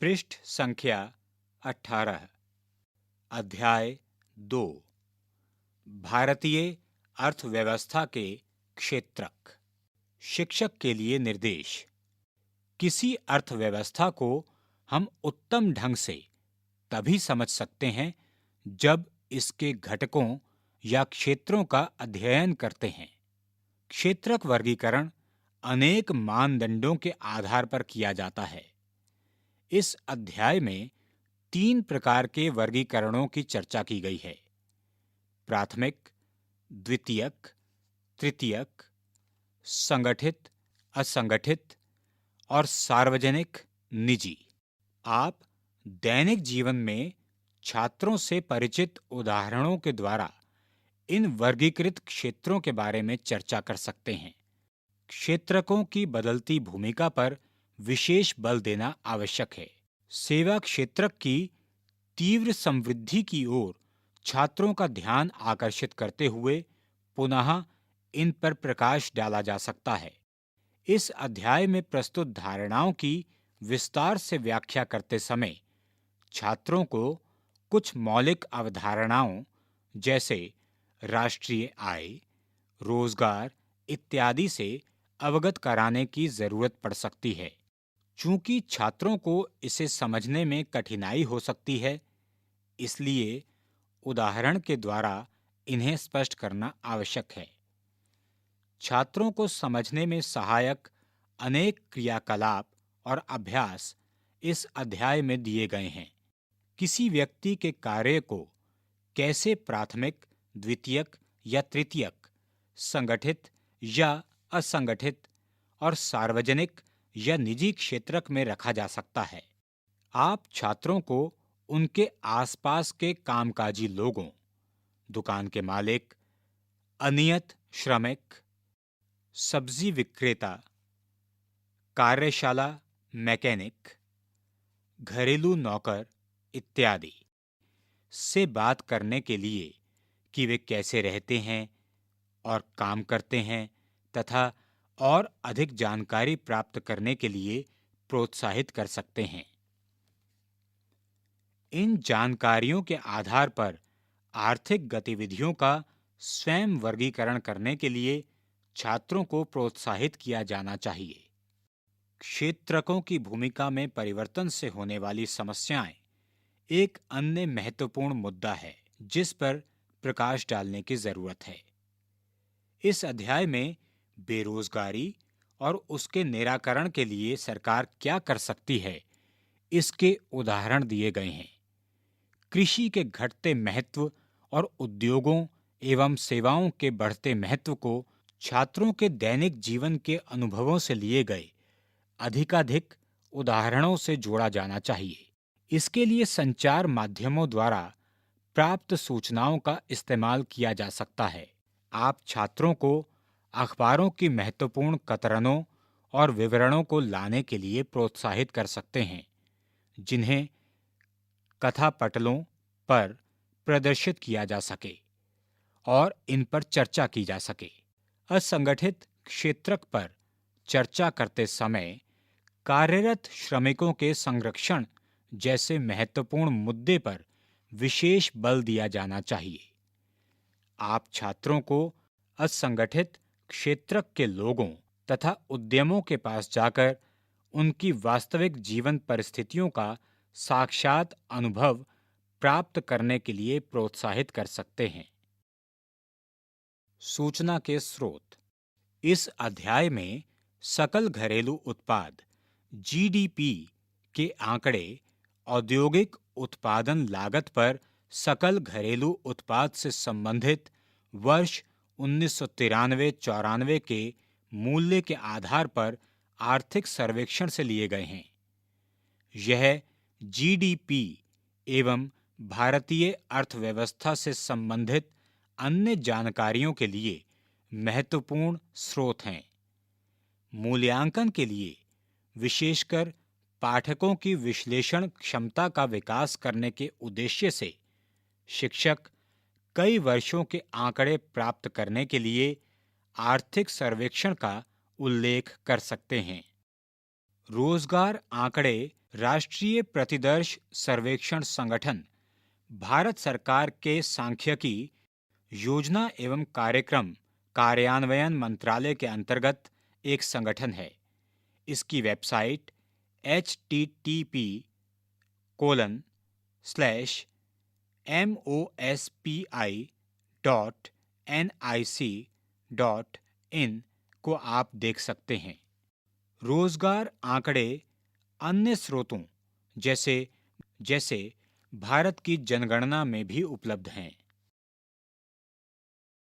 पृष्ठ संख्या 18। अध्याय 2। भारतीय अर्थव्यवस्था के क्षेत्रक। शिक्षक के लिए निर्देश। किसी अर्थव्यवस्था को हम उत्तम ढंग से तभी समझ सकते हैं जब इसके घटकों या क्षेत्रों का अध्ययन करते हैं। क्षेत्रक वर्गीकरण अनेक मानदंडों के आधार पर किया जाता है। इस अध्याय में 3 प्रकार के वर्गीकरणों की चर्चा की गई है: प्राथमिक, द्वितीयक, तृतीयक, संगठित, असंगठित और सार्वजनिक, निजी। आप दैनिक जीवन में छात्रों से परिचित उदाहरणों के द्वारा इन वर्गीकृत क्षेत्रों के बारे में चर्चा कर सकते हैं। क्षेत्रकों की बदलती भूमिका पर विशेष बल देना आवश्यक है। सेवा क्षेत्रक की तीव्र समृद्धि की ओर छात्रों का ध्यान आकर्षित करते हुए पुनः इन पर प्रकाश डाला जा सकता है। इस अध्याय में प्रस्तुत धारणाओं की विस्तार से व्याख्या करते समय छात्रों को कुछ मौलिक अवधारणाओं जैसे राष्ट्रीय आय, रोजगार इत्यादि से अवगत कराने की जरूरत पड़ सकती है। चूंकि छात्रों को इसे समझने में कठिनाई हो सकती है, इसलिए उदाहरण के द्वारा इन्हें स्पष्ट करना आवश्यक है। छात्रों को समझने में सहायक अनेक क्रियाकलाप और अभ्यास इस अध्याय में दिए गए हैं। किसी व्यक्ति के कार्य को कैसे प्राथमिक, द्वितीयक या तृतीयक, संगठित या असंगठित और सार्वजनिक या निजी क्षेत्रक में रखा जा सकता है। आप छात्रों को उनके आसपास के कामकाजी लोगों, दुकान के मालिक, अनियत श्रमिक, सब्जी विक्रेता, कार्यशाला मैकेनिक, घरेलू नौकर इत्यादि से बात करने के लिए कि वे कैसे रहते हैं और काम करते हैं तथा और अधिक जानकारी प्राप्त करने के लिए प्रोत्साहित कर सकते हैं। इन जानकारियों के आधार पर आर्थिक गतिविधियों का स्वयं वर्गीकरण करने के लिए छात्रों को प्रोत्साहित किया जाना चाहिए। क्षेत्रकों की भूमिका में परिवर्तन से होने वाली समस्याएं एक अन्य महत्वपूर्ण मुद्दा है जिस पर प्रकाश डालने की जरूरत है। इस अध्याय में बेरोजगारी और उसके निराकरण के लिए सरकार क्या कर सकती है, इसके उदाहरण दिए गए हैं। कृषि के घटते महत्व और उद्योगों एवं सेवाओं के बढ़ते महत्व को छात्रों के दैनिक जीवन के अनुभवों से लिए गए अधिकाधिक उदाहरणों से जोड़ा जाना चाहिए। इसके लिए संचार माध्यमों द्वारा प्राप्त सूचनाओं का इस्तेमाल किया जा सकता है। आप छात्रों को अखबारों की महत्वपूर्ण कतरनों और विवरणों को लाने के लिए प्रोत्साहित कर सकते हैं, जिन्हें कथा पटलों पर प्रदर्शित किया जा सके और इन पर चर्चा की जा सके। असंगठित क्षेत्रक पर चर्चा करते समय कार्यरत श्रमिकों के संरक्षण जैसे महत्वपूर्ण मुद्दे पर विशेष बल दिया जाना चाहिए। आप छात्रों को असंगठित क्षेत्रक के लोगों तथा उद्यमों के पास जाकर उनकी वास्तविक जीवन परिस्थितियों का साक्षात अनुभव प्राप्त करने के लिए प्रोत्साहित कर सकते हैं। सूचना के स्रोत। इस अध्याय में सकल घरेलू उत्पाद (जीडीपी) के आंकड़े औद्योगिक उत्पादन लागत पर सकल घरेलू उत्पाद से संबंधित वर्ष 1993-94 के मूल्य के आधार पर आर्थिक सर्वेक्षण से लिए गए हैं। यह जीडीपी एवं भारतीय अर्थव्यवस्था से संबंधित अन्य जानकारियों के लिए महत्वपूर्ण स्रोत हैं। मूल्यांकन के लिए विशेषकर पाठकों की विश्लेषण क्षमता का विकास करने के उद्देश्य से शिक्षक कई वर्षों के आंकड़े प्राप्त करने के लिए आर्थिक सर्वेक्षण का उल्लेख कर सकते हैं। रोजगार आंकड़े राष्ट्रीय प्रतिदर्श सर्वेक्षण संगठन भारत सरकार के सांख्यिकी योजना एवं कार्यक्रम कार्यान्वयन मंत्रालय के अंतर्गत एक संगठन है। इसकी वेबसाइट http://mospi.nic.in को आप देख सकते हैं। रोजगार आंकड़े अन्य स्रोतों जैसे जैसे भारत की जनगणना में भी उपलब्ध हैं।